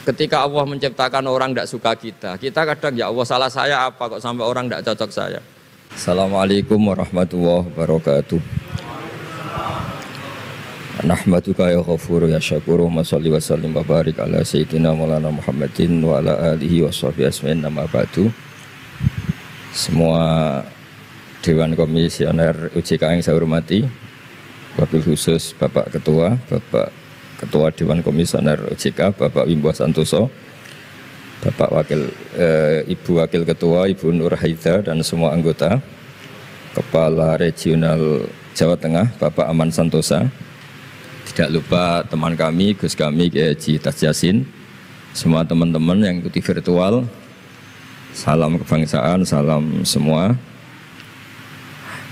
Ketika Allah menciptakan orang tidak suka kita, kita kadang ya Allah salah saya apa kok sampai orang tidak cocok saya. Assalamualaikum warahmatullahi wabarakatuh. Nahmaduka ya ghafur ya syakuru wa sholli wa sallim wa barik ala sayyidina maulana Muhammadin wa ala alihi wa sahbihi asma'in nama ba'du. Semua Dewan Komisioner OJK yang saya hormati, wabil khusus Bapak Ketua, Bapak Ketua Dewan Komisioner OJK, Bapak Wimbo Santoso, Bapak Ibu Wakil Ketua, Ibu Nur Haida, dan semua anggota, Kepala Regional Jawa Tengah, Bapak Aman Santosa, tidak lupa teman kami, Gus kami, Kiai Haji Tas Yasin, semua teman-teman yang ikuti virtual, salam kebangsaan, salam semua.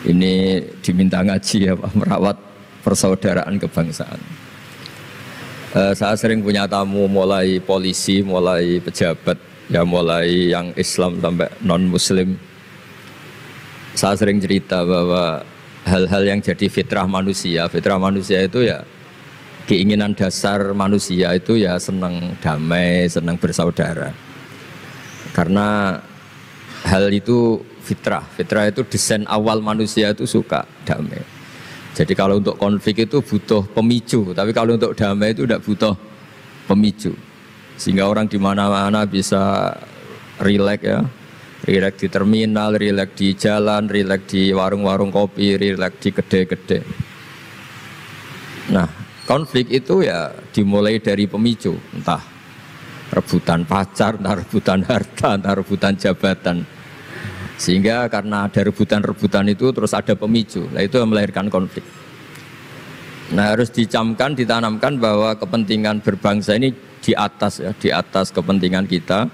Ini diminta ngaji ya Pak, merawat persaudaraan kebangsaan. Saya sering punya tamu mulai polisi, mulai pejabat, ya mulai yang Islam sampai non-Muslim. Saya sering cerita bahwa hal-hal yang jadi fitrah manusia itu ya keinginan dasar manusia itu ya senang damai, senang bersaudara. Karena hal itu fitrah itu desain awal manusia itu suka damai. Jadi kalau untuk konflik itu butuh pemicu, tapi kalau untuk damai itu tidak butuh pemicu. Sehingga orang di mana-mana bisa rileks ya, rileks di terminal, rileks di jalan, rileks di warung-warung kopi, rileks di kedai-kedai. Nah, konflik itu ya dimulai dari pemicu, entah rebutan pacar, entah rebutan harta, entah rebutan jabatan. Sehingga karena ada rebutan-rebutan itu terus ada pemicu, nah itu yang melahirkan konflik. Nah harus dicamkan, ditanamkan bahwa kepentingan berbangsa ini di atas ya, di atas kepentingan kita,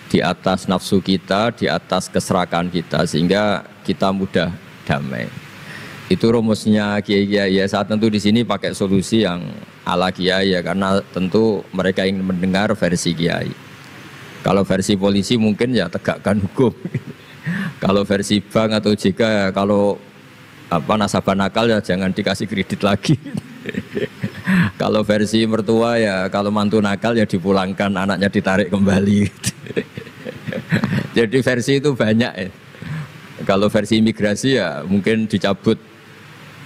di atas nafsu kita, di atas keserakahan kita, sehingga kita mudah damai. Itu rumusnya kiai-kiai ya. Saat tentu di sini pakai solusi yang ala kiai ya, karena tentu mereka ingin mendengar versi kiai. Kalau versi polisi mungkin ya tegakkan hukum. Kalau versi bank atau OJK ya, kalau nasabah nakal ya jangan dikasih kredit lagi. Kalau versi mertua ya kalau mantu nakal ya dipulangkan, anaknya ditarik kembali. Jadi versi itu banyak ya. Kalau versi imigrasi ya mungkin dicabut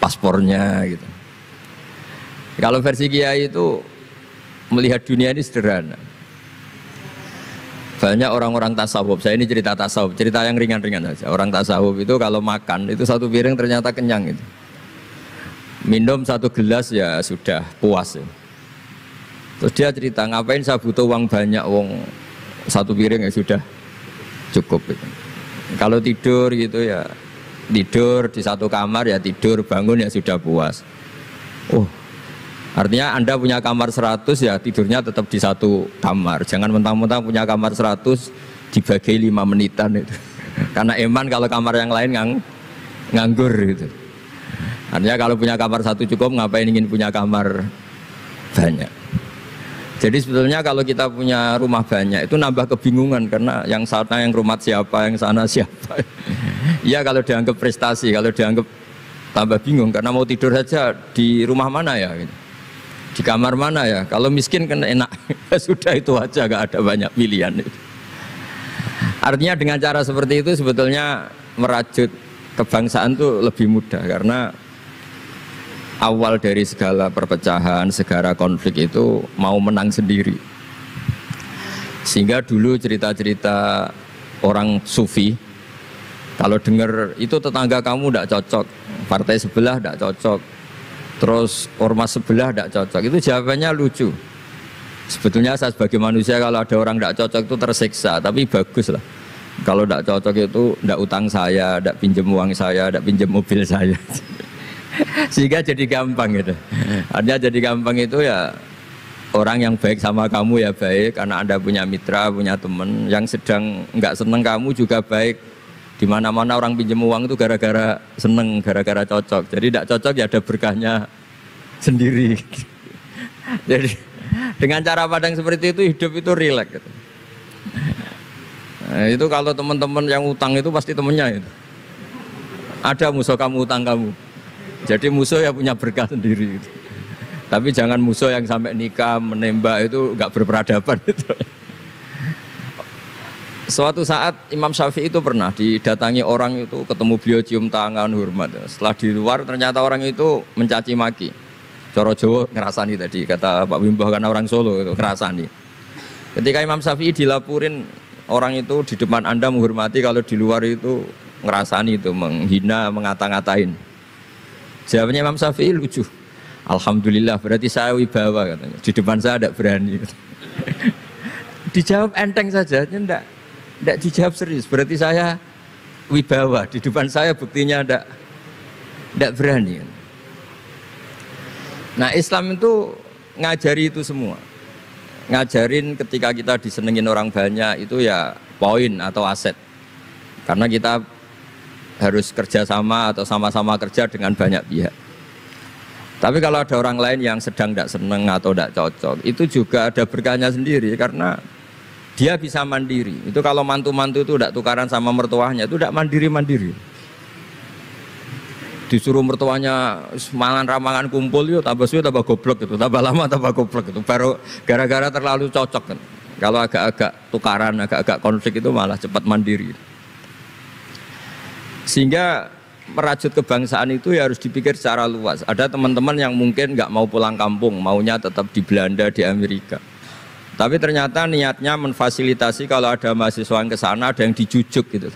paspornya gitu. Kalau versi kiai itu melihat dunia ini sederhana. Banyak orang-orang tasawuf, saya ini cerita tasawuf, cerita yang ringan-ringan saja. Orang tasawuf itu kalau makan, itu satu piring ternyata kenyang itu. Minum satu gelas ya sudah puas ya. Terus dia cerita, ngapain saya butuh uang banyak, satu piring ya sudah cukup gitu. Kalau tidur gitu ya, tidur di satu kamar ya tidur, bangun ya sudah puas. Artinya Anda punya kamar 100 ya tidurnya tetap di satu kamar. Jangan mentang-mentang punya kamar 100 dibagi 5 menitan itu. Karena eman kalau kamar yang lain nganggur gitu. Artinya kalau punya kamar 1 cukup, ngapain ingin punya kamar banyak. Jadi sebetulnya kalau kita punya rumah banyak itu nambah kebingungan, karena yang sana yang rumah siapa, yang sana siapa. Iya kalau dianggap prestasi, kalau dianggap tambah bingung karena mau tidur saja di rumah mana ya gitu. Di kamar mana ya? Kalau miskin kan enak, sudah itu aja, gak ada banyak pilihan. Artinya dengan cara seperti itu sebetulnya merajut kebangsaan itu lebih mudah, karena awal dari segala perpecahan, segala konflik itu mau menang sendiri. Sehingga dulu cerita-cerita orang sufi, kalau dengar itu tetangga kamu tidak cocok, partai sebelah tidak cocok, terus ormas sebelah tidak cocok, itu jawabannya lucu. Sebetulnya saya sebagai manusia kalau ada orang tidak cocok itu tersiksa, tapi bagus lah. Kalau tidak cocok itu tidak utang saya, tidak pinjam uang saya, tidak pinjam mobil saya. Sehingga jadi gampang gitu. Artinya jadi gampang itu ya orang yang baik sama kamu ya baik, karena Anda punya mitra, punya teman. Yang sedang nggak seneng kamu juga baik. Di mana-mana orang pinjam uang itu gara-gara seneng, gara-gara cocok. Jadi tidak cocok ya ada berkahnya sendiri. Jadi dengan cara pandang seperti itu hidup itu rileks gitu. Nah, itu kalau teman-teman yang utang itu pasti temennya itu. Ada musuh kamu utang kamu. Jadi musuh ya punya berkah sendiri gitu. Tapi jangan musuh yang sampai nikah, menembak itu nggak berperadaban itu. Suatu saat Imam Syafi'i itu pernah didatangi orang itu, ketemu beliau cium tangan hormat. Setelah di luar ternyata orang itu mencaci maki. Coro Jawa ngerasani tadi kata Pak Wimbah karena orang Solo itu ngerasani. Ketika Imam Syafi'i dilaporin orang itu di depan Anda menghormati, kalau di luar itu ngerasani itu menghina, mengata-ngatain. Jawabnya Imam Syafi'i lucu. Alhamdulillah berarti saya wibawa katanya. Di depan saya tidak berani. Dijawab enteng saja, tidak dijawab serius. Berarti saya wibawa, di depan saya buktinya tidak berani. Nah Islam itu ngajari itu semua. Ngajarin ketika kita disenengin orang banyak itu ya poin atau aset. Karena kita harus kerjasama atau sama-sama kerja dengan banyak pihak. Tapi kalau ada orang lain yang sedang tidak seneng atau tidak cocok, itu juga ada berkahnya sendiri karena dia bisa mandiri. Itu kalau mantu-mantu itu tidak tukaran sama mertuanya, itu tidak mandiri-mandiri. Disuruh mertuanya mangan ramangan kumpul, yuk tambah suwe tambah goblok itu, tambah lama tambah goblok itu. Baru gara-gara terlalu cocok kan. Kalau agak-agak tukaran, agak-agak konflik itu malah cepat mandiri. Sehingga merajut kebangsaan itu ya harus dipikir secara luas. Ada teman-teman yang mungkin nggak mau pulang kampung, maunya tetap di Belanda, di Amerika. Tapi ternyata niatnya memfasilitasi kalau ada mahasiswa yang ke sana, ada yang dijujuk gitu.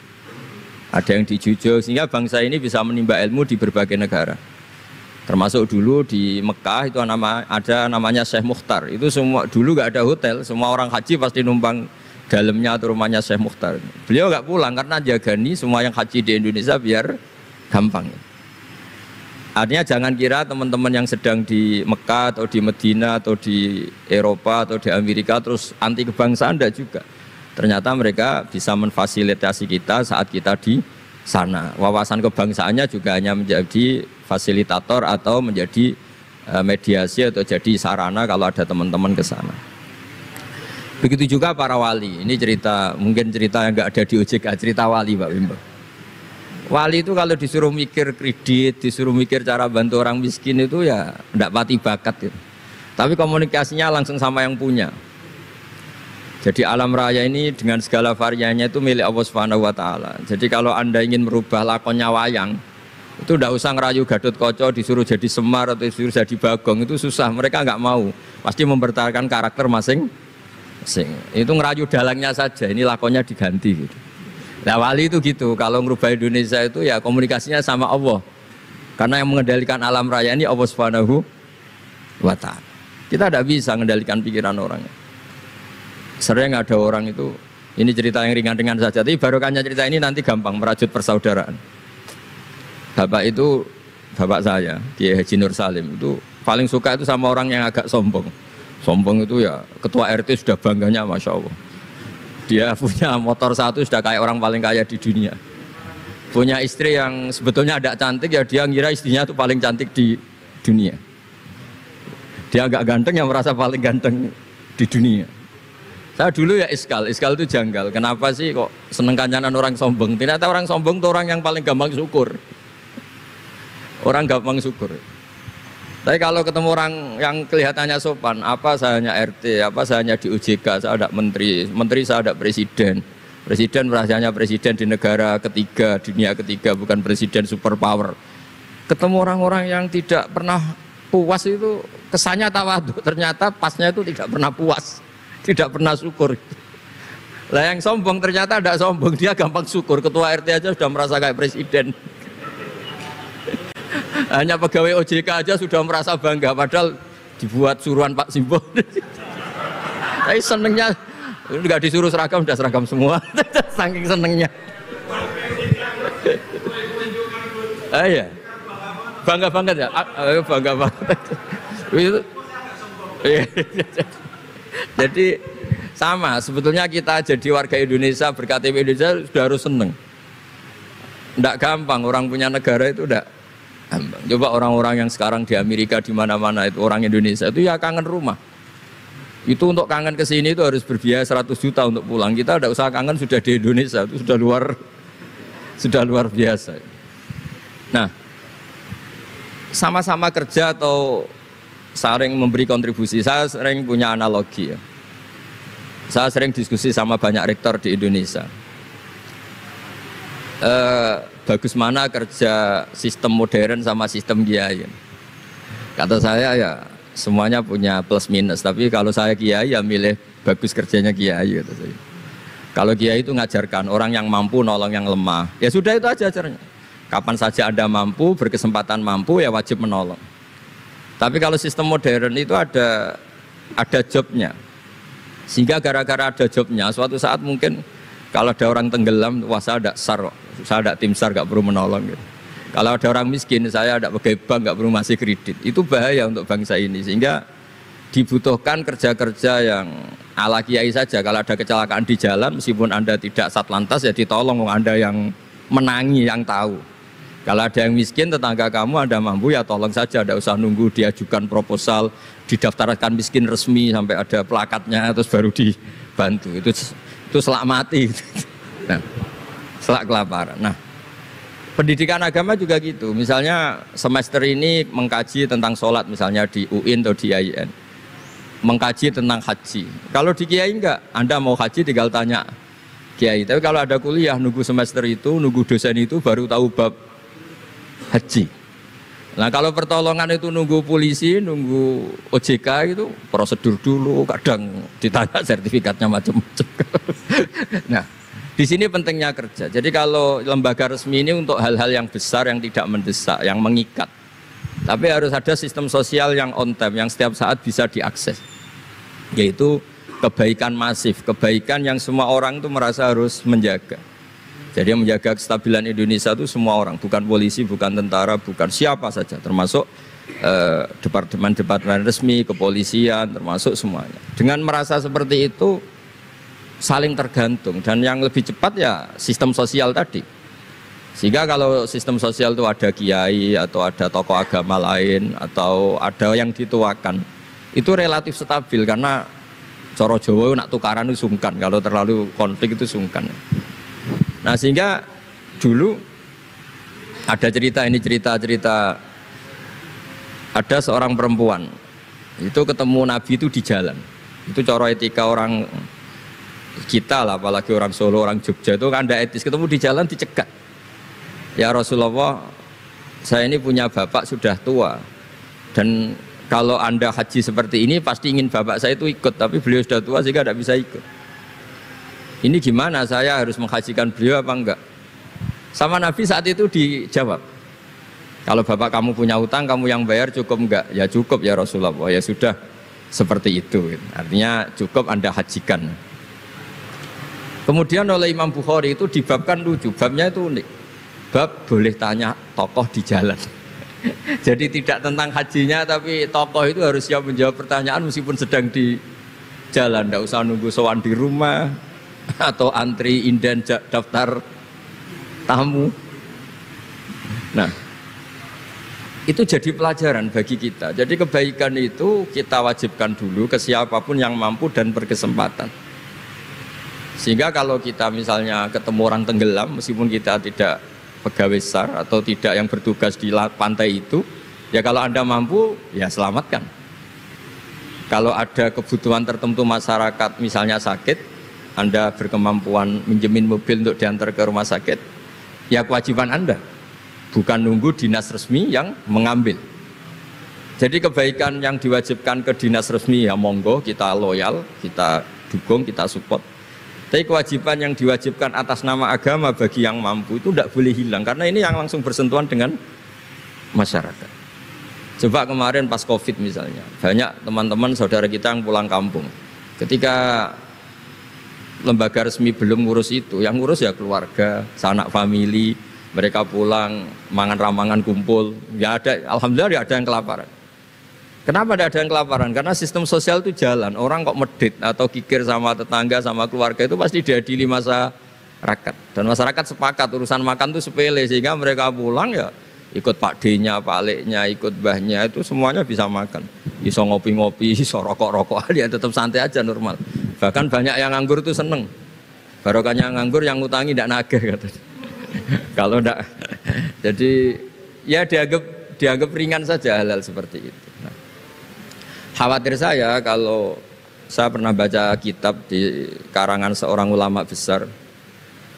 Ada yang dijujuk sehingga bangsa ini bisa menimba ilmu di berbagai negara. Termasuk dulu di Mekah itu ada namanya Syekh Mukhtar. Itu semua dulu nggak ada hotel, semua orang haji pasti numpang dalamnya atau rumahnya Syekh Mukhtar. Beliau nggak pulang karena jagani semua yang haji di Indonesia biar gampang. Artinya jangan kira teman-teman yang sedang di Mekah atau di Medina atau di Eropa atau di Amerika terus anti kebangsaan, enggak juga. Ternyata mereka bisa memfasilitasi kita saat kita di sana. Wawasan kebangsaannya juga hanya menjadi fasilitator atau menjadi mediasi atau jadi sarana kalau ada teman-teman ke sana. Begitu juga para wali. Ini cerita, mungkin cerita yang enggak ada di OJK, cerita wali Pak Wimbo. Wali itu kalau disuruh mikir kredit, disuruh mikir cara bantu orang miskin itu ya enggak pati bakat gitu. Tapi komunikasinya langsung sama yang punya. Jadi alam raya ini dengan segala variannya itu milik Allah Subhanahu wa taala. Jadi kalau Anda ingin merubah lakonnya wayang, itu tidak usah ngerayu Gatot-Kaca disuruh jadi Semar atau disuruh jadi Bagong, itu susah, mereka nggak mau. Pasti mempertahankan karakter masing-masing. Itu ngerayu dalangnya saja, ini lakonnya diganti gitu. Nah wali itu gitu, kalau merubah Indonesia itu ya komunikasinya sama Allah. Karena yang mengendalikan alam raya ini Allah Subhanahu wa taala. Kita tidak bisa mengendalikan pikiran orangnya. Sering ada orang itu, ini cerita yang ringan-ringan saja, tapi barokahnya cerita ini nanti gampang merajut persaudaraan. Bapak itu, bapak saya, Kiai Haji Nur Salim, itu paling suka itu sama orang yang agak sombong. Sombong itu ya, ketua RT sudah bangganya Masya Allah. Dia punya motor satu sudah kayak orang paling kaya di dunia. Punya istri yang sebetulnya agak cantik, ya dia ngira istrinya itu paling cantik di dunia. Dia agak ganteng yang merasa paling ganteng di dunia. Saya dulu ya iskal itu janggal. Kenapa sih kok seneng kancanan orang sombong? Ternyata orang sombong itu orang yang paling gampang syukur. Orang gampang syukur. Tapi kalau ketemu orang yang kelihatannya sopan, apa saya hanya RT, apa saya hanya di OJK, saya ada menteri saya ada presiden. Presiden merasanya presiden di negara ketiga, dunia ketiga, bukan presiden superpower. Ketemu orang-orang yang tidak pernah puas itu kesannya tawadhu, ternyata pasnya itu tidak pernah puas. Tidak pernah syukur. Lah yang sombong ternyata tidak sombong, dia gampang syukur. Ketua RT aja sudah merasa kayak presiden. Hanya pegawai OJK aja sudah merasa bangga, padahal dibuat suruhan Pak Simbo. Tapi senengnya nggak disuruh seragam, sudah seragam semua. Saking senengnya. Iya. Bangga banget ya. Bangga banget. Itu. Jadi sama, sebetulnya kita jadi warga Indonesia, berKTP Indonesia sudah harus seneng. Tidak gampang, orang punya negara itu tidak gampang. Coba orang-orang yang sekarang di Amerika, di mana-mana itu orang Indonesia itu ya kangen rumah. Itu untuk kangen ke sini itu harus berbiaya 100 juta untuk pulang. Kita tidak usah kangen, sudah di Indonesia, itu sudah luar biasa. Nah, sama-sama kerja atau sering memberi kontribusi. Saya sering punya analogi ya. Saya sering diskusi sama banyak rektor di Indonesia. Bagus mana kerja sistem modern sama sistem kiai? Kata saya ya semuanya punya plus minus. Tapi kalau saya kiai ya milih bagus kerjanya kiai. Kata saya. Kalau kiai itu ngajarkan orang yang mampu nolong yang lemah. Ya sudah itu aja ajarnya. Kapan saja Anda mampu, berkesempatan mampu ya wajib menolong. Tapi kalau sistem modern itu ada jobnya. Sehingga gara-gara ada jobnya, suatu saat mungkin kalau ada orang tenggelam, wah saya ada SAR, saya ada tim SAR gak perlu menolong gitu. Kalau ada orang miskin, saya ada pegawai bank gak perlu ngasih kredit. Itu bahaya untuk bangsa ini. Sehingga dibutuhkan kerja-kerja yang ala kiai saja. Kalau ada kecelakaan di jalan, meskipun Anda tidak satlantas ya ditolong Anda yang menangi, yang tahu. Kalau ada yang miskin, tetangga kamu Anda mampu ya tolong saja, tidak usah nunggu diajukan proposal, didaftarkan miskin resmi sampai ada plakatnya terus baru dibantu. Itu selak mati. Nah, selak kelaparan. Nah, pendidikan agama juga gitu. Misalnya semester ini mengkaji tentang sholat misalnya di UIN atau di IAIN. Mengkaji tentang haji. Kalau di kiai enggak, Anda mau haji tinggal tanya kiai. Tapi kalau ada kuliah nunggu semester itu, nunggu dosen itu baru tahu bab haji. Nah kalau pertolongan itu nunggu polisi, nunggu OJK itu prosedur dulu, kadang ditanya sertifikatnya macam-macam. Nah di sini pentingnya kerja. Jadi kalau lembaga resmi ini untuk hal-hal yang besar, yang tidak mendesak, yang mengikat. Tapi harus ada sistem sosial yang on time, yang setiap saat bisa diakses. Yaitu kebaikan masif, kebaikan yang semua orang itu merasa harus menjaga. Jadi yang menjaga kestabilan Indonesia itu semua orang, bukan polisi, bukan tentara, bukan siapa saja, termasuk departemen-departemen resmi, kepolisian, termasuk semuanya. Dengan merasa seperti itu, saling tergantung, dan yang lebih cepat ya sistem sosial tadi. Sehingga kalau sistem sosial itu ada kiai, atau ada tokoh agama lain, atau ada yang dituakan, itu relatif stabil, karena coro Jawa nak tukaran itu sungkan, kalau terlalu konflik itu sungkan. Nah sehingga dulu ada cerita, ini cerita ada seorang perempuan itu ketemu Nabi itu di jalan. Itu cara etika orang kita lah, apalagi orang Solo, orang Jogja itu kan ada etis, ketemu di jalan dicegat. Ya Rasulullah, saya ini punya bapak sudah tua, dan kalau Anda haji seperti ini pasti ingin bapak saya itu ikut, tapi beliau sudah tua sehingga tidak bisa ikut. Ini gimana, saya harus menghajikan beliau apa enggak? Sama Nabi saat itu dijawab, kalau bapak kamu punya utang, kamu yang bayar, cukup enggak? Ya cukup ya Rasulullah. Ya sudah, seperti itu. Artinya cukup Anda hajikan. Kemudian oleh Imam Bukhari itu dibabkan lucu, babnya itu unik. Bab boleh tanya tokoh di jalan. Jadi tidak tentang hajinya, tapi tokoh itu harus siap menjawab pertanyaan meskipun sedang di jalan. Tidak usah nunggu sowan di rumah atau antri inden daftar tamu. Nah, itu jadi pelajaran bagi kita. Jadi kebaikan itu kita wajibkan dulu ke siapapun yang mampu dan berkesempatan. Sehingga kalau kita misalnya ketemu orang tenggelam, meskipun kita tidak pegawai SAR atau tidak yang bertugas di pantai itu, ya kalau Anda mampu, ya selamatkan. Kalau ada kebutuhan tertentu masyarakat, misalnya sakit, Anda berkemampuan minjemin mobil untuk diantar ke rumah sakit, ya kewajiban Anda, bukan nunggu dinas resmi yang mengambil. Jadi kebaikan yang diwajibkan ke dinas resmi ya monggo, kita loyal, kita dukung, kita support. Tapi kewajiban yang diwajibkan atas nama agama bagi yang mampu itu tidak boleh hilang, karena ini yang langsung bersentuhan dengan masyarakat. Coba kemarin pas Covid misalnya, banyak teman-teman saudara kita yang pulang kampung. Ketika lembaga resmi belum ngurus itu, yang ngurus ya keluarga, sanak famili, mereka pulang, mangan ramangan kumpul, ya ada, alhamdulillah ya ada yang kelaparan. Kenapa tidak ada yang kelaparan? Karena sistem sosial itu jalan, orang kok medit atau kikir sama tetangga, sama keluarga itu pasti diadili masyarakat. Dan masyarakat sepakat urusan makan itu sepele, sehingga mereka pulang ya ikut Pak D-nya, Pak Leknya, ikut Mbahnya, itu semuanya bisa makan. Bisa ngopi-ngopi, bisa rokok-rokok, dia tetap santai aja normal. Bahkan banyak yang nganggur itu seneng. Barokahnya nganggur yang ngutangi tidak nagih katanya. Kalau tidak, jadi ya dianggap ringan saja hal-hal seperti itu. Nah, Khawatir saya kalau saya pernah baca kitab di karangan seorang ulama besar,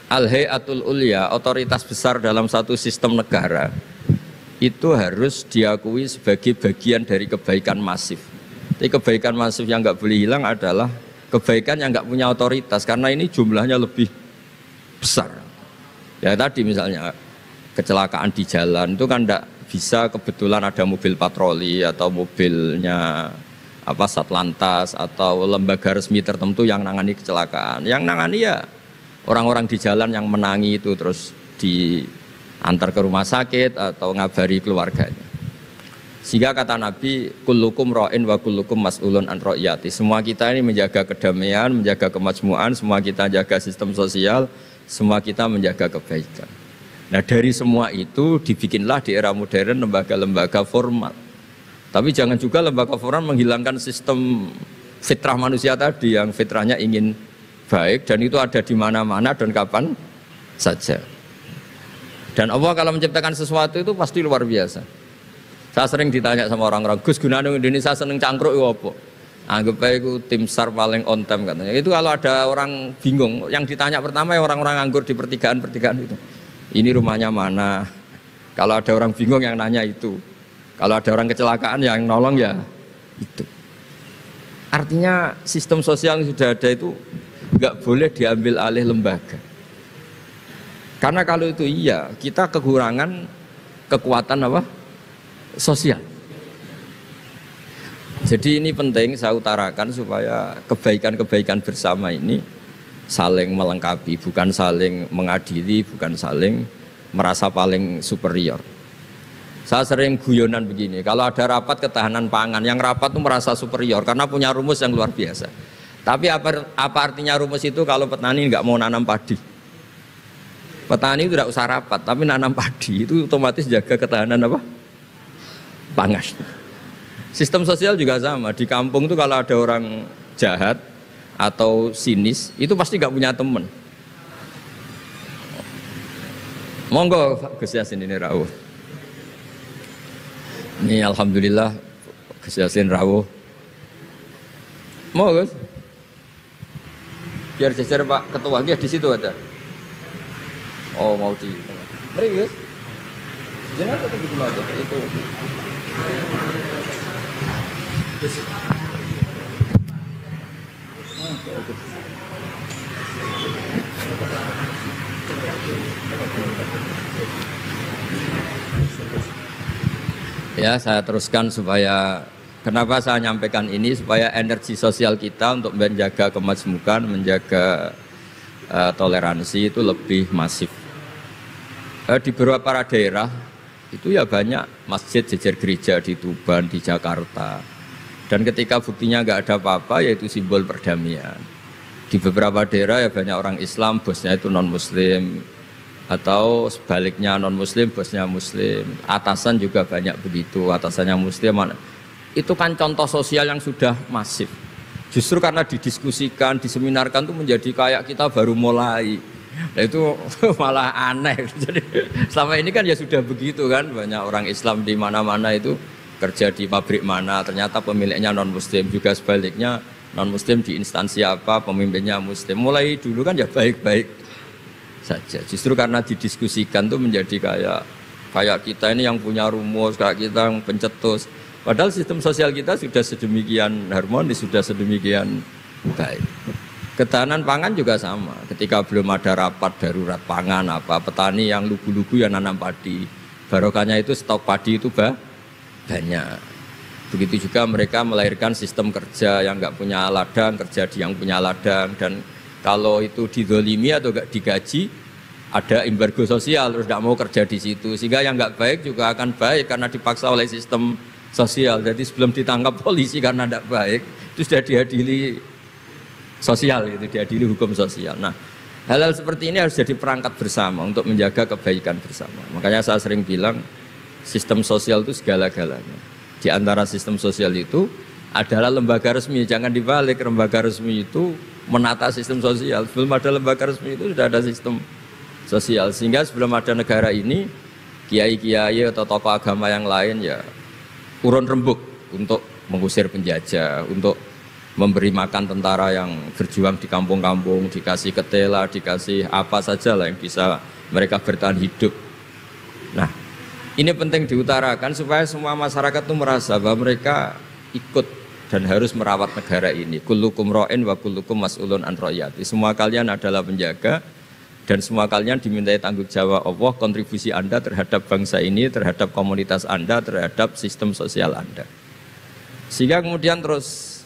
Al-Hayatul Ulya, otoritas besar dalam satu sistem negara, itu harus diakui sebagai bagian dari kebaikan masif. Tapi kebaikan masif yang nggak boleh hilang adalah kebaikan yang nggak punya otoritas, karena ini jumlahnya lebih besar. Ya tadi misalnya kecelakaan di jalan itu kan tidak bisa kebetulan ada mobil patroli atau mobilnya Satlantas atau lembaga resmi tertentu yang nangani kecelakaan. Yang nangani ya orang-orang di jalan yang menangi itu terus diantar ke rumah sakit atau ngabari keluarganya. Sehingga kata Nabi, kullukum ra'in wa kullukum mas'ulun an ra'iyati. Semua kita ini menjaga kedamaian, menjaga kemajmuan, semua kita jaga sistem sosial, semua kita menjaga kebaikan. Nah dari semua itu dibikinlah di era modern lembaga-lembaga formal. Tapi jangan juga lembaga formal menghilangkan sistem fitrah manusia tadi yang fitrahnya ingin baik dan itu ada di mana-mana dan kapan saja. Dan Allah kalau menciptakan sesuatu itu pasti luar biasa. Saya sering ditanya sama orang-orang, Gus gunane Indonesia seneng cangkruk itu apa? Anggap aja itu tim SAR paling on time katanya. Itu kalau ada orang bingung, yang ditanya pertama ya orang-orang nganggur di pertigaan-pertigaan itu. Ini rumahnya mana? Kalau ada orang bingung yang nanya itu. Kalau ada orang kecelakaan yang nolong ya itu. Artinya sistem sosial yang sudah ada itu nggak boleh diambil alih lembaga. Karena kalau itu iya, kita kekurangan kekuatan sosial. Jadi ini penting saya utarakan supaya kebaikan-kebaikan bersama ini saling melengkapi, bukan saling mengadili, bukan saling merasa paling superior. Saya sering guyonan begini, kalau ada rapat ketahanan pangan, yang rapat itu merasa superior karena punya rumus yang luar biasa. Tapi apa artinya rumus itu kalau petani nggak mau nanam padi? Petani itu tidak usah rapat, tapi nanam padi itu otomatis jaga ketahanan pangan. Sistem sosial juga sama, di kampung itu kalau ada orang jahat atau sinis, itu pasti nggak punya teman. Monggo Gus Yasin ini rawuh. Ini alhamdulillah Gus Yasin rawuh. Mau Gus? Biar jejer Pak Ketua, dia di situ ada. Oh mau di. Mari Gus. Jangan tetap di mana itu. Ya saya teruskan supaya kenapa saya nyampaikan ini supaya energi sosial kita untuk menjaga kemajmukan, menjaga toleransi itu lebih masif. Di beberapa daerah itu ya banyak masjid jejer gereja di Tuban, di Jakarta. Dan ketika buktinya nggak ada apa-apa, yaitu simbol perdamaian. Di beberapa daerah ya banyak orang Islam, bosnya itu non-Muslim. Atau sebaliknya non-Muslim, bosnya Muslim. Atasan juga banyak begitu, atasannya Muslim. Itu kan contoh sosial yang sudah masif. Justru karena didiskusikan, diseminarkan itu menjadi kayak kita baru mulai. Nah itu malah aneh. Jadi selama ini kan ya sudah begitu kan, banyak orang Islam di mana-mana itu kerja di pabrik mana, ternyata pemiliknya non-Muslim, juga sebaliknya non-Muslim di instansi apa, pemimpinnya Muslim. Mulai dulu kan ya baik-baik saja. Justru karena didiskusikan tuh menjadi kayak kita ini yang punya rumus, kayak kita yang pencetus. Padahal sistem sosial kita sudah sedemikian harmonis, sudah sedemikian baik. Ketahanan pangan juga sama. Ketika belum ada rapat darurat pangan apa, petani yang lugu-lugu yang nanam padi, barokahnya itu stok padi itu banyak. Begitu juga mereka melahirkan sistem kerja yang nggak punya ladang, kerja di yang punya ladang. Dan kalau itu didolimi atau nggak digaji, ada embargo sosial, terus nggak mau kerja di situ. Sehingga yang nggak baik juga akan baik karena dipaksa oleh sistem sosial. Jadi sebelum ditangkap polisi karena nggak baik, itu sudah diadili sosial, itu diadili hukum sosial. Nah, hal-hal seperti ini harus jadi perangkat bersama untuk menjaga kebaikan bersama. Makanya saya sering bilang, sistem sosial itu segala-galanya. Di antara sistem sosial itu adalah lembaga resmi. Jangan dibalik, lembaga resmi itu menata sistem sosial. Sebelum ada lembaga resmi itu sudah ada sistem sosial. Sehingga sebelum ada negara ini, kiai-kiai atau tokoh agama yang lain ya urun rembuk untuk mengusir penjajah, untuk memberi makan tentara yang berjuang di kampung-kampung, dikasih ketela, dikasih apa saja lah yang bisa mereka bertahan hidup. Nah, ini penting diutarakan supaya semua masyarakat itu merasa bahwa mereka ikut dan harus merawat negara ini. Kullukum ra'in wa kullukum mas'ulun an ra'iyati. Semua kalian adalah penjaga dan semua kalian dimintai tanggung jawab Allah, kontribusi Anda terhadap bangsa ini, terhadap komunitas Anda, terhadap sistem sosial Anda. Sehingga kemudian terus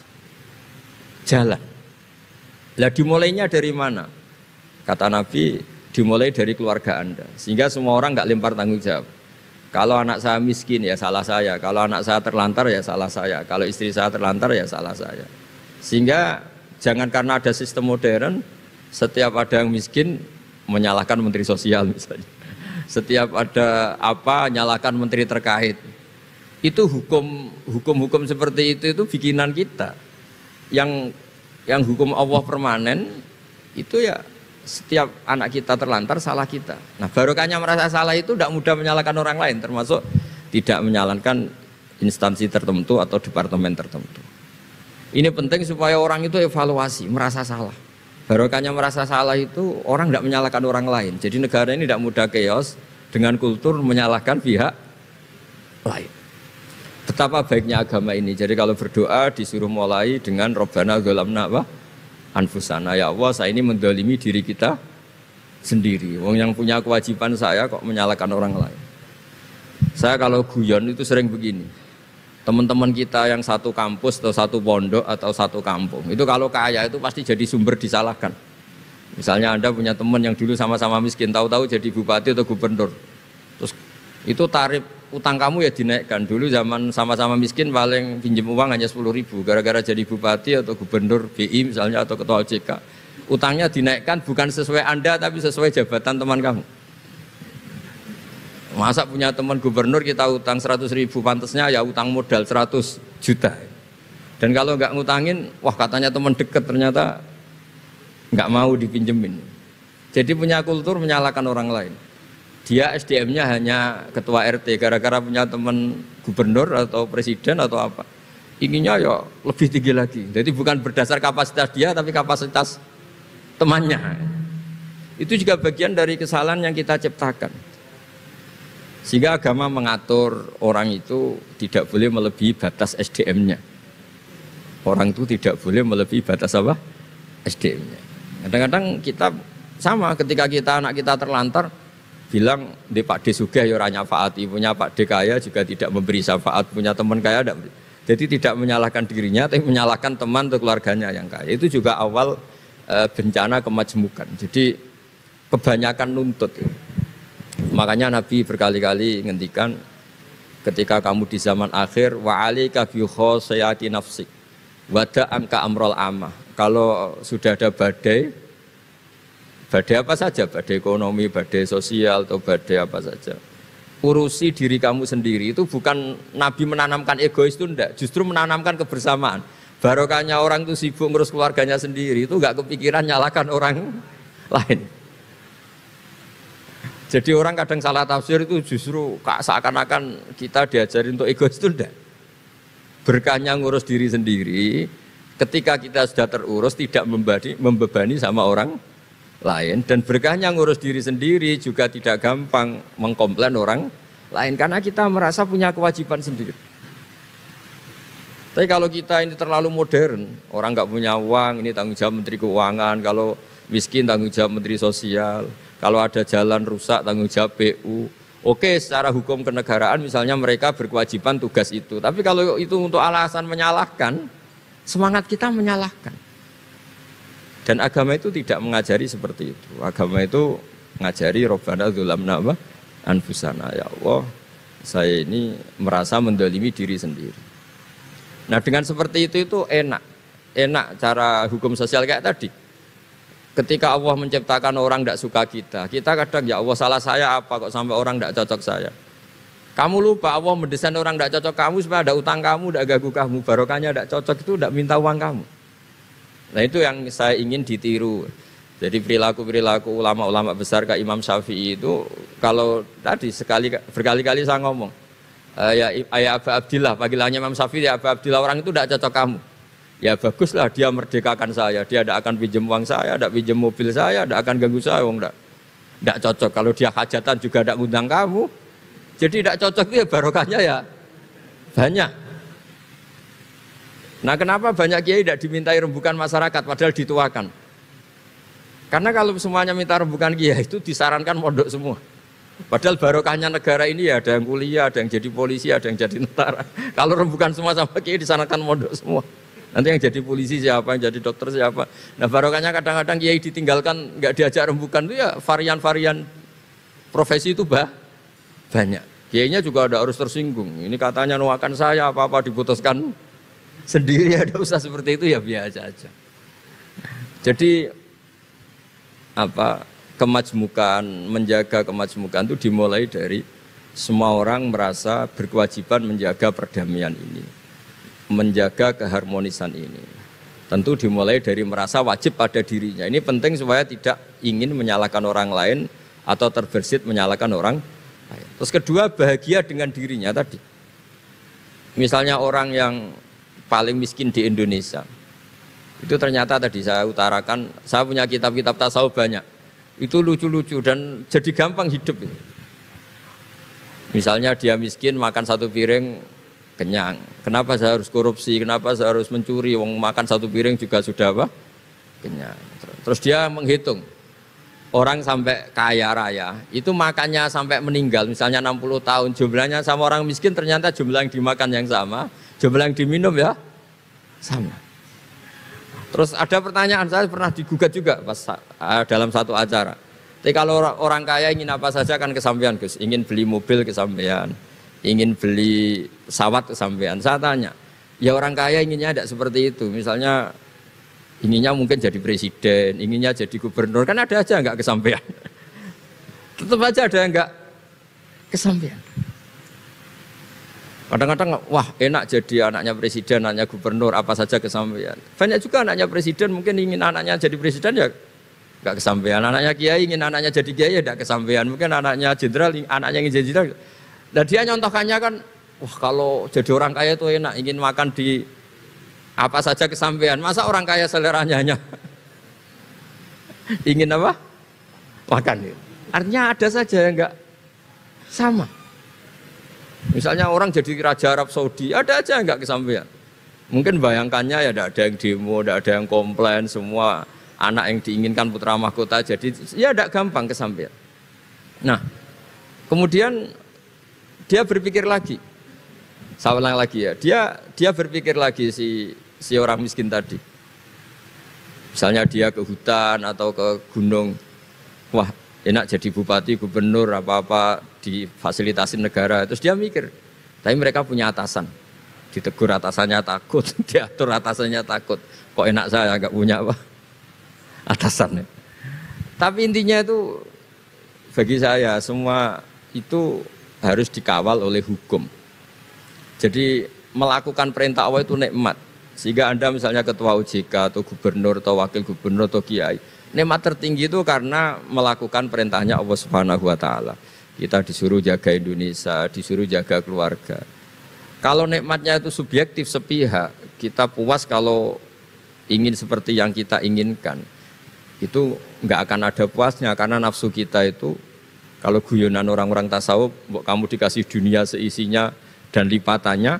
jalan. Lah dimulainya dari mana? Kata Nabi, dimulai dari keluarga Anda. Sehingga semua orang nggak lempar tanggung jawab. Kalau anak saya miskin ya salah saya, kalau anak saya terlantar ya salah saya, kalau istri saya terlantar ya salah saya. Sehingga jangan karena ada sistem modern, setiap ada yang miskin menyalahkan menteri sosial misalnya. Setiap ada apa nyalahkan menteri terkait. Itu hukum seperti itu bikinan kita. Yang hukum Allah permanen itu ya setiap anak kita terlantar salah kita. Nah barokahnya merasa salah itu tidak mudah menyalahkan orang lain, termasuk tidak menyalahkan instansi tertentu atau departemen tertentu. Ini penting supaya orang itu evaluasi, merasa salah. Barokahnya merasa salah itu orang tidak menyalahkan orang lain. Jadi negara ini tidak mudah chaos dengan kultur menyalahkan pihak lain. Betapa baiknya agama ini. Jadi kalau berdoa disuruh mulai dengan Rabbana dzalamna anfusana, ya Allah saya ini mendolimi diri kita sendiri. Wong yang punya kewajiban saya kok menyalahkan orang lain. Saya kalau guyon itu sering begini. Teman-teman kita yang satu kampus atau satu pondok atau satu kampung itu kalau kaya itu pasti jadi sumber disalahkan. Misalnya Anda punya teman yang dulu sama-sama miskin, tahu-tahu jadi bupati atau gubernur. Terus itu tarif utang kamu ya dinaikkan. Dulu zaman sama-sama miskin paling pinjam uang hanya 10.000, gara-gara jadi bupati atau gubernur BI misalnya atau ketua OJK, utangnya dinaikkan bukan sesuai Anda tapi sesuai jabatan teman kamu. Masa punya teman gubernur kita utang 100.000, pantasnya ya utang modal 100 juta. Dan kalau nggak ngutangin, wah katanya teman dekat, ternyata nggak mau dipinjemin. Jadi punya kultur menyalahkan orang lain. Dia SDM-nya hanya ketua RT gara-gara punya teman gubernur atau presiden atau apa. Inginnya ya lebih tinggi lagi. Jadi bukan berdasar kapasitas dia tapi kapasitas temannya. Itu juga bagian dari kesalahan yang kita ciptakan. Sehingga agama mengatur orang itu tidak boleh melebihi batas SDM-nya. Orang itu tidak boleh melebihi batas apa? SDM-nya. Kadang-kadang kita sama ketika anak kita terlantar bilang di Pak D sugih ya ora nyafaati, punya Pak D kaya juga tidak memberi syafaat, punya teman kaya tidak. Jadi tidak menyalahkan dirinya tapi menyalahkan teman atau keluarganya yang kaya. Itu juga awal bencana kemajmukan. Jadi kebanyakan nuntut. Makanya Nabi berkali-kali ngendikan ketika kamu di zaman akhir wa alika bi khosayati nafsik wada'an ka amrul amah. Kalau sudah ada badai apa saja, badai ekonomi, badai sosial, atau badai apa saja, urusi diri kamu sendiri. Itu bukan Nabi menanamkan egois itu enggak, justru menanamkan kebersamaan. Barokahnya orang itu sibuk ngurus keluarganya sendiri, itu enggak kepikiran nyalakan orang lain. Jadi orang kadang salah tafsir itu justru seakan-akan kita diajarin untuk egois itu enggak. Berkahnya ngurus diri sendiri, ketika kita sudah terurus tidak membebani sama orang lain, dan berkahnya ngurus diri sendiri juga tidak gampang mengkomplain orang lain karena kita merasa punya kewajiban sendiri. Tapi kalau kita ini terlalu modern, orang nggak punya uang, ini tanggung jawab Menteri Keuangan, kalau miskin tanggung jawab Menteri Sosial, kalau ada jalan rusak tanggung jawab PU. Oke, secara hukum kenegaraan misalnya mereka berkewajiban tugas itu, tapi kalau itu untuk alasan menyalahkan, semangat kita menyalahkan. Dan agama itu tidak mengajari seperti itu. Agama itu mengajari Rabbana dzalamna anfusana, ya Allah saya ini merasa mendolimi diri sendiri. Nah dengan seperti itu enak cara hukum sosial kayak tadi. Ketika Allah menciptakan orang tidak suka kita kadang ya Allah salah saya apa kok sampai orang tidak cocok saya. Kamu lupa Allah mendesain orang tidak cocok kamu supaya ada utang kamu, tidak ganggu kamu, barokahnya tidak cocok itu tidak minta uang kamu. Nah itu yang saya ingin ditiru. Jadi perilaku ulama-ulama besar kayak Imam Syafi'i itu kalau tadi berkali-kali saya ngomong, Ya Aba Abdillah, panggilannya Imam Syafi'i, ya Aba Abdillah, orang itu tidak cocok kamu. Ya baguslah, dia merdekakan saya, dia tidak akan pinjam uang saya, tidak pinjam mobil saya, tidak akan ganggu saya, tidak cocok. Kalau dia hajatan juga tidak ngundang kamu, jadi tidak cocok itu ya barokahnya ya banyak. Nah kenapa banyak kiai tidak dimintai rembukan masyarakat padahal dituakan? Karena kalau semuanya minta rembukan kiai itu disarankan mondok semua. Padahal barokahnya negara ini ya ada yang kuliah, ada yang jadi polisi, ada yang jadi tentara. Kalau rembukan semua sama kiai disarankan mondok semua. Nanti yang jadi polisi siapa, yang jadi dokter siapa. Nah barokahnya kadang-kadang kiai ditinggalkan, nggak diajak rembukan itu ya varian-varian profesi itu banyak. Kiainya juga ada harus tersinggung. Ini katanya nuakan saya, apa-apa diputuskan sendiri, ada usaha seperti itu ya biasa aja. Jadi kemajmukan, menjaga kemajmukan itu dimulai dari semua orang merasa berkewajiban menjaga perdamaian ini, menjaga keharmonisan ini. Tentu dimulai dari merasa wajib pada dirinya. Ini penting supaya tidak ingin menyalahkan orang lain atau terbersit menyalahkan orang lain. Terus kedua, bahagia dengan dirinya tadi. Misalnya orang yang paling miskin di Indonesia, itu ternyata tadi saya utarakan, saya punya kitab-kitab tasawuf banyak. Itu lucu-lucu dan jadi gampang hidup itu. Misalnya dia miskin makan satu piring kenyang. Kenapa saya harus korupsi? Kenapa saya harus mencuri? Wong makan satu piring juga sudah kenyang. Terus dia menghitung orang sampai kaya raya itu makannya sampai meninggal, misalnya 60 tahun, jumlahnya sama orang miskin ternyata jumlah yang dimakan yang sama, jumlah yang diminum ya sama. Terus ada pertanyaan, saya pernah digugat juga pas dalam satu acara. Tapi kalau orang kaya ingin apa saja kan kesampaian Gus, ingin beli mobil kesampaian, ingin beli pesawat kesampaian. Saya tanya, ya orang kaya inginnya tidak seperti itu. Misalnya inginnya mungkin jadi presiden, inginnya jadi gubernur, kan ada aja nggak kesampaian. Tetap aja ada yang nggak kesampaian. Kadang-kadang, wah enak jadi anaknya presiden, anaknya gubernur, apa saja kesampaian. Banyak juga anaknya presiden mungkin ingin anaknya jadi presiden ya nggak kesampaian. Anaknya kiai ingin anaknya jadi kiai ya nggak kesampaian. Mungkin anaknya jenderal, anaknya ingin jadi jenderal. Dan dia nyontohkannya kan, wah kalau jadi orang kaya itu enak, ingin makan di apa saja kesampaian. Masa orang kaya seleranya hanya ingin apa? Makan. Artinya ada saja yang nggak sama. Misalnya orang jadi raja Arab Saudi, ada aja yang nggak kesampaian. Mungkin bayangkannya ya tidak ada yang demo, tidak ada yang komplain, semua anak yang diinginkan putra mahkota jadi ya tidak gampang kesampaian. Nah, kemudian dia berpikir lagi. Saya ulang lagi ya, dia berpikir lagi si orang miskin tadi. Misalnya dia ke hutan atau ke gunung, wah enak jadi bupati, gubernur, apa-apa difasilitasi negara. Terus dia mikir, tapi mereka punya atasan, ditegur atasannya takut, diatur atasannya takut. Kok enak saya nggak punya apa atasan. Tapi intinya itu bagi saya semua itu harus dikawal oleh hukum. Jadi melakukan perintah Allah itu nikmat. Sehingga Anda misalnya ketua OJK atau gubernur atau wakil gubernur atau kiai, nikmat tertinggi itu karena melakukan perintahnya Allah Subhanahu wa taala. Kita disuruh jaga Indonesia, disuruh jaga keluarga. Kalau nikmatnya itu subjektif sepihak, kita puas kalau ingin seperti yang kita inginkan. Itu enggak akan ada puasnya karena nafsu kita itu kalau guyonan orang-orang tasawuf, kamu dikasih dunia seisinya dan lipatannya,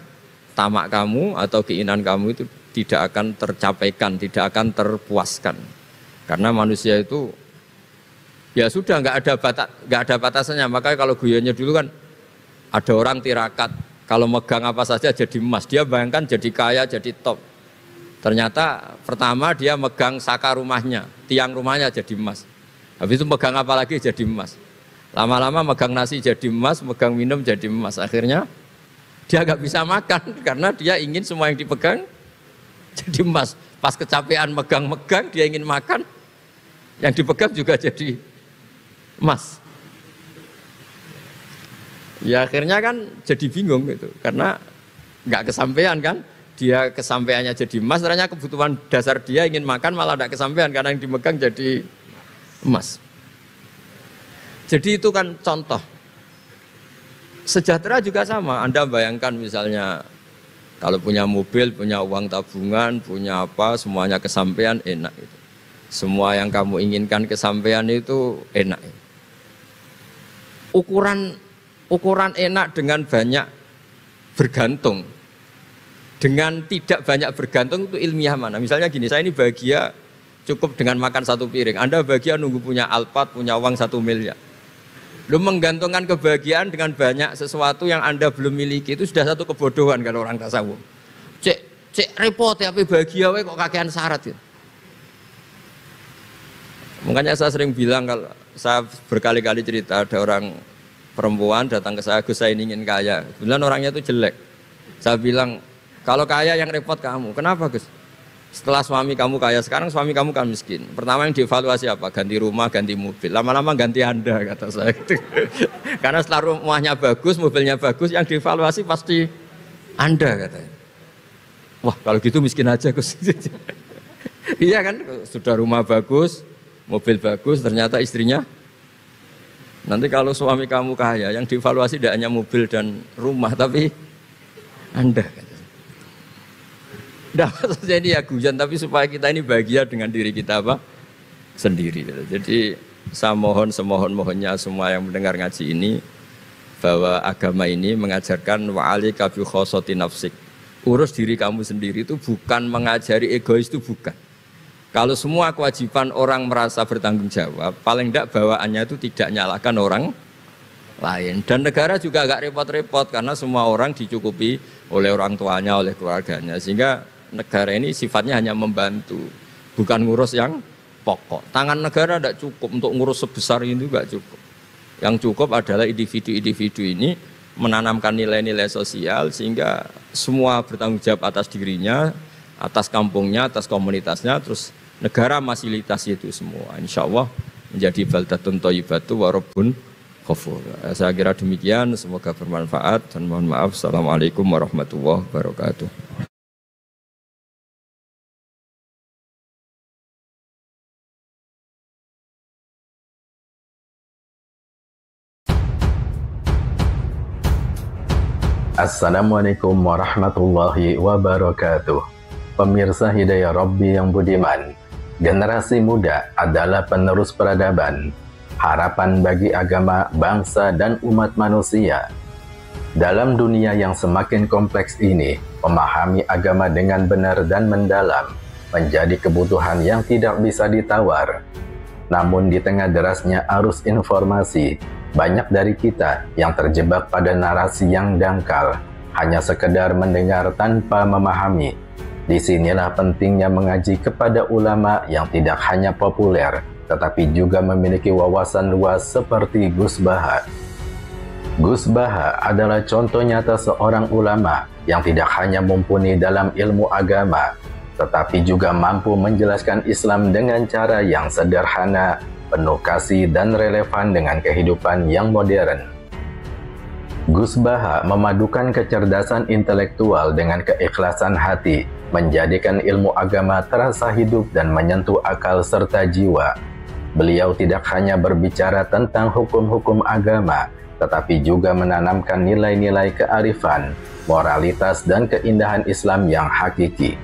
tamak kamu atau keinginan kamu itu tidak akan tercapaikan, tidak akan terpuaskan. Karena manusia itu ya sudah nggak ada batasannya. Makanya kalau guyonnya dulu kan ada orang tirakat, kalau megang apa saja jadi emas. Dia bayangkan jadi kaya, jadi top. Ternyata pertama dia megang saka rumahnya, tiang rumahnya jadi emas. Habis itu megang apa lagi jadi emas. Lama-lama megang nasi jadi emas, megang minum jadi emas. Akhirnya dia nggak bisa makan karena dia ingin semua yang dipegang jadi emas. Pas kecapean megang-megang dia ingin makan, yang dipegang juga jadi emas. Ya akhirnya kan jadi bingung gitu, karena nggak kesampaian kan. Dia kesampaiannya jadi emas, ternyata kebutuhan dasar dia ingin makan malah tidak kesampaian karena yang dimegang jadi emas. Jadi itu kan contoh. Sejahtera juga sama. Anda bayangkan misalnya kalau punya mobil, punya uang tabungan, punya apa, semuanya kesampaian enak itu. Semua yang kamu inginkan kesampaian itu enak. Ukuran enak dengan banyak bergantung. Dengan tidak banyak bergantung itu ilmiah mana? Misalnya gini, saya ini bahagia cukup dengan makan satu piring. Anda bahagia nunggu punya Alphard, punya uang 1 miliar. Lu menggantungkan kebahagiaan dengan banyak sesuatu yang Anda belum miliki itu sudah satu kebodohan kalau orang tasawuf. Cek repot ya, tapi bahagia we kok kakean syarat ya. Makanya saya sering bilang, kalau saya berkali-kali cerita ada orang perempuan datang ke saya, Gus saya ingin kaya. Kemudian orangnya itu jelek. Saya bilang, kalau kaya yang repot kamu. Kenapa Gus? Setelah suami kamu kaya, sekarang suami kamu kan miskin. Pertama yang dievaluasi apa? Ganti rumah, ganti mobil. Lama-lama ganti Anda, kata saya gitu. Karena setelah rumahnya bagus, mobilnya bagus, yang dievaluasi pasti Anda, katanya. Wah, kalau gitu miskin aja Gus. Iya kan, sudah rumah bagus, mobil bagus, ternyata istrinya. Nanti kalau suami kamu kaya, yang dievaluasi tidak hanya mobil dan rumah, tapi Anda. Nah, maksudnya ini ya guyon, tapi supaya kita ini bahagia dengan diri kita apa? Sendiri. Jadi saya mohon semohon-mohonnya semua yang mendengar ngaji ini, bahwa agama ini mengajarkan wa'alika bi khossati nafsik. Urus diri kamu sendiri itu bukan mengajari egois, itu bukan. Kalau semua kewajiban orang merasa bertanggung jawab, paling tidak bawaannya itu tidak nyalahkan orang lain. Dan negara juga agak repot-repot karena semua orang dicukupi oleh orang tuanya, oleh keluarganya. Sehingga negara ini sifatnya hanya membantu, bukan ngurus yang pokok. Tangan negara tidak cukup untuk ngurus sebesar ini, juga cukup. Yang cukup adalah individu-individu ini menanamkan nilai-nilai sosial sehingga semua bertanggung jawab atas dirinya, atas kampungnya, atas komunitasnya, terus negara fasilitasi itu semua. Insya Allah menjadi baldatun thayyibatu wa rabbun ghafur. Saya kira demikian, semoga bermanfaat dan mohon maaf. Assalamualaikum warahmatullahi wabarakatuh. Assalamualaikum warahmatullahi wabarakatuh. Pemirsa Hidayah Rabbi yang budiman, generasi muda adalah penerus peradaban, harapan bagi agama, bangsa, dan umat manusia. Dalam dunia yang semakin kompleks ini, memahami agama dengan benar dan mendalam menjadi kebutuhan yang tidak bisa ditawar. Namun di tengah derasnya arus informasi, banyak dari kita yang terjebak pada narasi yang dangkal, hanya sekedar mendengar tanpa memahami. Disinilah pentingnya mengaji kepada ulama yang tidak hanya populer, tetapi juga memiliki wawasan luas seperti Gus Baha. Gus Baha adalah contoh nyata seorang ulama yang tidak hanya mumpuni dalam ilmu agama, tetapi juga mampu menjelaskan Islam dengan cara yang sederhana, penuh kasih dan relevan dengan kehidupan yang modern. Gus Baha memadukan kecerdasan intelektual dengan keikhlasan hati, menjadikan ilmu agama terasa hidup dan menyentuh akal serta jiwa. Beliau tidak hanya berbicara tentang hukum-hukum agama, tetapi juga menanamkan nilai-nilai kearifan, moralitas, dan keindahan Islam yang hakiki.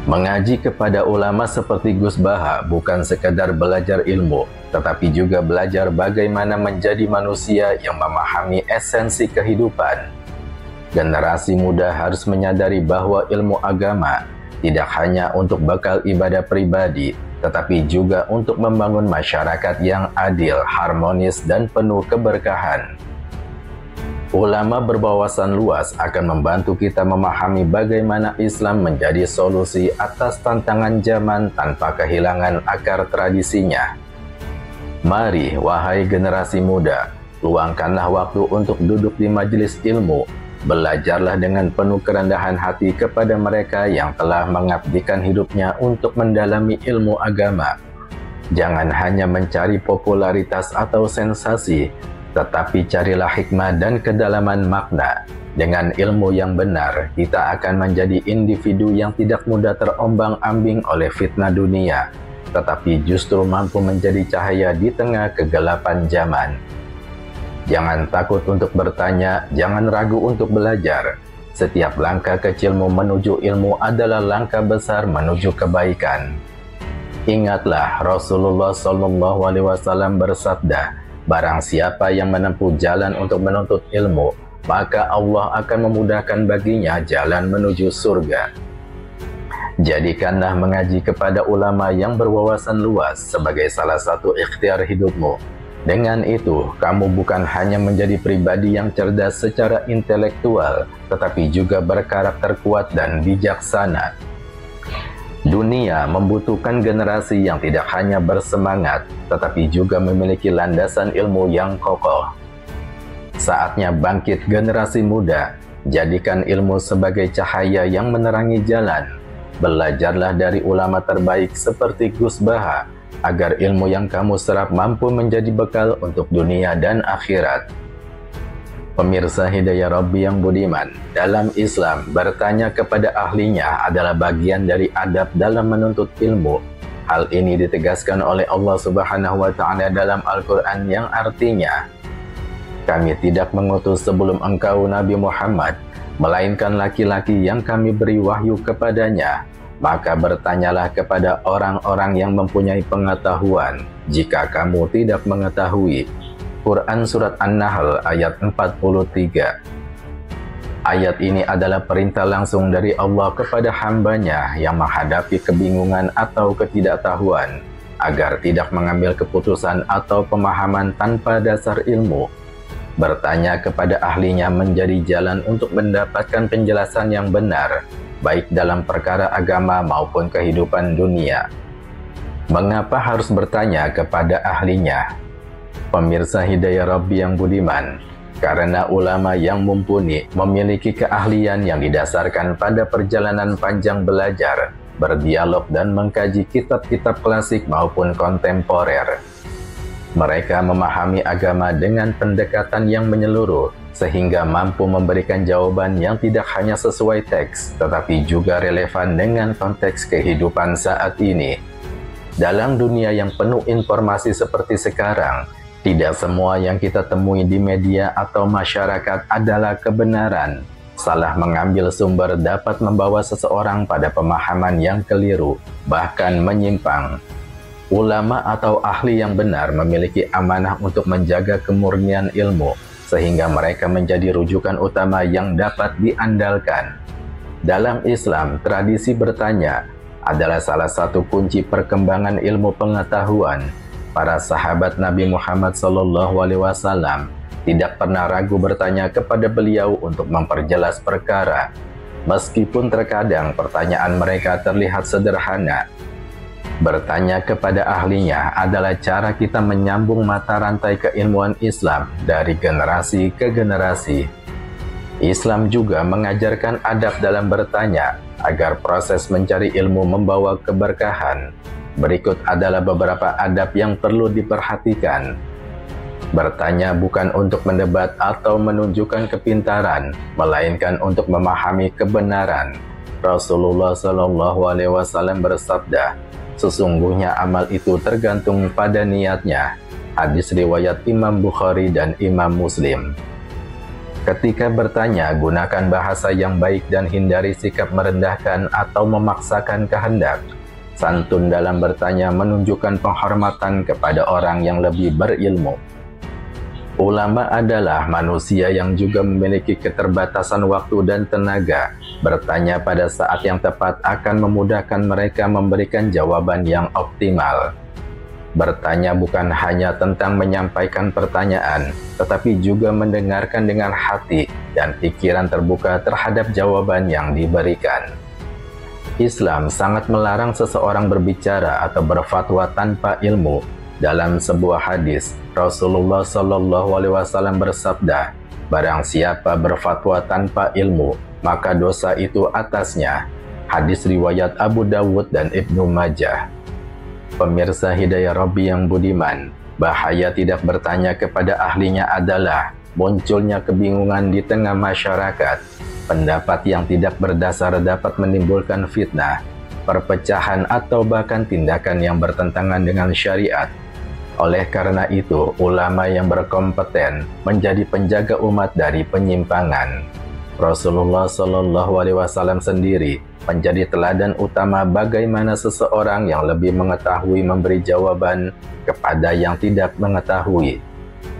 Mengaji kepada ulama seperti Gus Baha bukan sekadar belajar ilmu, tetapi juga belajar bagaimana menjadi manusia yang memahami esensi kehidupan. Generasi muda harus menyadari bahwa ilmu agama tidak hanya untuk bekal ibadah pribadi, tetapi juga untuk membangun masyarakat yang adil, harmonis, dan penuh keberkahan. Ulama berwawasan luas akan membantu kita memahami bagaimana Islam menjadi solusi atas tantangan zaman tanpa kehilangan akar tradisinya. Mari, wahai generasi muda, luangkanlah waktu untuk duduk di majelis ilmu. Belajarlah dengan penuh kerendahan hati kepada mereka yang telah mengabdikan hidupnya untuk mendalami ilmu agama. Jangan hanya mencari popularitas atau sensasi, tetapi carilah hikmah dan kedalaman makna. Dengan ilmu yang benar, kita akan menjadi individu yang tidak mudah terombang-ambing oleh fitnah dunia, tetapi justru mampu menjadi cahaya di tengah kegelapan zaman. Jangan takut untuk bertanya, jangan ragu untuk belajar. Setiap langkah kecilmu menuju ilmu adalah langkah besar menuju kebaikan. Ingatlah, Rasulullah SAW bersabda, barang siapa yang menempuh jalan untuk menuntut ilmu, maka Allah akan memudahkan baginya jalan menuju surga. Jadikanlah mengaji kepada ulama yang berwawasan luas sebagai salah satu ikhtiar hidupmu. Dengan itu, kamu bukan hanya menjadi pribadi yang cerdas secara intelektual, tetapi juga berkarakter kuat dan bijaksana. Dunia membutuhkan generasi yang tidak hanya bersemangat, tetapi juga memiliki landasan ilmu yang kokoh. Saatnya bangkit generasi muda, jadikan ilmu sebagai cahaya yang menerangi jalan. Belajarlah dari ulama terbaik seperti Gus Baha, agar ilmu yang kamu serap mampu menjadi bekal untuk dunia dan akhirat. Pemirsa Hidayah Rabbi yang budiman, dalam Islam, bertanya kepada ahlinya adalah bagian dari adab dalam menuntut ilmu. Hal ini ditegaskan oleh Allah Subhanahu wa Ta'ala dalam Al-Quran yang artinya, kami tidak mengutus sebelum engkau Nabi Muhammad, melainkan laki-laki yang kami beri wahyu kepadanya. Maka bertanyalah kepada orang-orang yang mempunyai pengetahuan, jika kamu tidak mengetahui. Quran Surat An-Nahl ayat 43. Ayat ini adalah perintah langsung dari Allah kepada hambanya yang menghadapi kebingungan atau ketidaktahuan, agar tidak mengambil keputusan atau pemahaman tanpa dasar ilmu. Bertanya kepada ahlinya menjadi jalan untuk mendapatkan penjelasan yang benar, baik dalam perkara agama maupun kehidupan dunia. Mengapa harus bertanya kepada ahlinya? Pemirsa Hidayah Rabbi yang budiman, karena ulama yang mumpuni memiliki keahlian yang didasarkan pada perjalanan panjang belajar, berdialog dan mengkaji kitab-kitab klasik maupun kontemporer. Mereka memahami agama dengan pendekatan yang menyeluruh, sehingga mampu memberikan jawaban yang tidak hanya sesuai teks, tetapi juga relevan dengan konteks kehidupan saat ini. Dalam dunia yang penuh informasi seperti sekarang, tidak semua yang kita temui di media atau masyarakat adalah kebenaran. Salah mengambil sumber dapat membawa seseorang pada pemahaman yang keliru, bahkan menyimpang. Ulama atau ahli yang benar memiliki amanah untuk menjaga kemurnian ilmu, sehingga mereka menjadi rujukan utama yang dapat diandalkan. Dalam Islam, tradisi bertanya adalah salah satu kunci perkembangan ilmu pengetahuan. Para sahabat Nabi Muhammad SAW tidak pernah ragu bertanya kepada beliau untuk memperjelas perkara. Meskipun terkadang pertanyaan mereka terlihat sederhana, bertanya kepada ahlinya adalah cara kita menyambung mata rantai keilmuan Islam dari generasi ke generasi. Islam juga mengajarkan adab dalam bertanya agar proses mencari ilmu membawa keberkahan. Berikut adalah beberapa adab yang perlu diperhatikan. Bertanya bukan untuk mendebat atau menunjukkan kepintaran, melainkan untuk memahami kebenaran. Rasulullah SAW bersabda, sesungguhnya amal itu tergantung pada niatnya. Hadis riwayat Imam Bukhari dan Imam Muslim. Ketika bertanya, gunakan bahasa yang baik dan hindari sikap merendahkan atau memaksakan kehendak. Santun dalam bertanya menunjukkan penghormatan kepada orang yang lebih berilmu. Ulama adalah manusia yang juga memiliki keterbatasan waktu dan tenaga. Bertanya pada saat yang tepat akan memudahkan mereka memberikan jawaban yang optimal. Bertanya bukan hanya tentang menyampaikan pertanyaan, tetapi juga mendengarkan dengan hati dan pikiran terbuka terhadap jawaban yang diberikan. Islam sangat melarang seseorang berbicara atau berfatwa tanpa ilmu. Dalam sebuah hadis, Rasulullah SAW bersabda, barang siapa berfatwa tanpa ilmu, maka dosa itu atasnya. Hadis riwayat Abu Dawud dan Ibnu Majah. Pemirsa Hidayah Rabbi yang budiman, bahaya tidak bertanya kepada ahlinya adalah munculnya kebingungan di tengah masyarakat. Pendapat yang tidak berdasar dapat menimbulkan fitnah, perpecahan atau bahkan tindakan yang bertentangan dengan syariat. Oleh karena itu, ulama yang berkompeten menjadi penjaga umat dari penyimpangan. Rasulullah Shallallahu Alaihi Wasallam sendiri menjadi teladan utama bagaimana seseorang yang lebih mengetahui memberi jawaban kepada yang tidak mengetahui.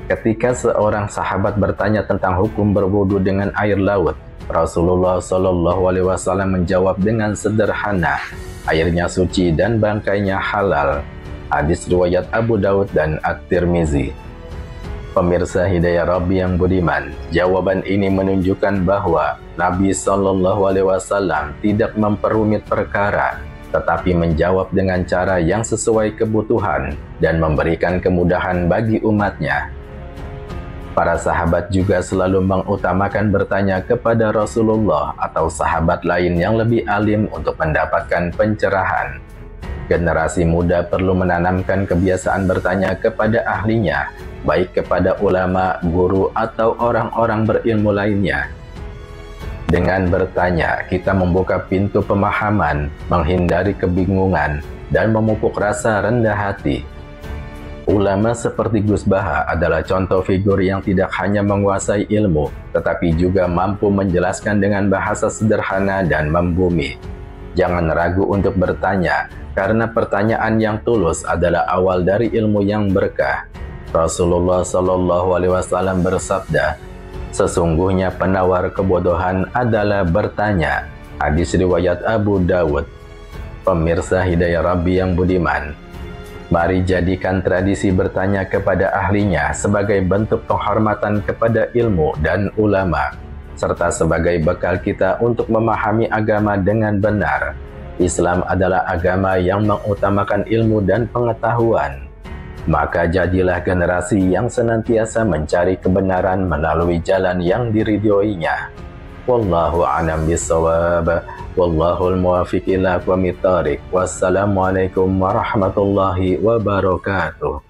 Ketika seorang sahabat bertanya tentang hukum berwudu dengan air laut, Rasulullah Shallallahu Alaihi Wasallam menjawab dengan sederhana, airnya suci dan bangkainya halal. Hadis riwayat Abu Daud dan At-Tirmizi. Pemirsa Hidayah Rabbi yang budiman, jawaban ini menunjukkan bahwa Nabi Shallallahu Alaihi Wasallam tidak memperumit perkara, tetapi menjawab dengan cara yang sesuai kebutuhan dan memberikan kemudahan bagi umatnya. Para sahabat juga selalu mengutamakan bertanya kepada Rasulullah atau sahabat lain yang lebih alim untuk mendapatkan pencerahan. Generasi muda perlu menanamkan kebiasaan bertanya kepada ahlinya, baik kepada ulama, guru, atau orang-orang berilmu lainnya. Dengan bertanya, kita membuka pintu pemahaman, menghindari kebingungan, dan memupuk rasa rendah hati. Ulama seperti Gus Baha adalah contoh figur yang tidak hanya menguasai ilmu, tetapi juga mampu menjelaskan dengan bahasa sederhana dan membumi. Jangan ragu untuk bertanya, karena pertanyaan yang tulus adalah awal dari ilmu yang berkah. Rasulullah Shallallahu Alaihi Wasallam bersabda, sesungguhnya penawar kebodohan adalah bertanya. Hadis riwayat Abu Dawud. Pemirsa Hidayah Rabbi yang budiman, mari jadikan tradisi bertanya kepada ahlinya sebagai bentuk penghormatan kepada ilmu dan ulama, serta sebagai bekal kita untuk memahami agama dengan benar. Islam adalah agama yang mengutamakan ilmu dan pengetahuan. Maka jadilah generasi yang senantiasa mencari kebenaran melalui jalan yang diridhoinya. Wallahu a'lam bishawab. Wallahul muwaffiq ila aqwamit thoriq. Wassalamualaikum warahmatullahi wabarakatuh.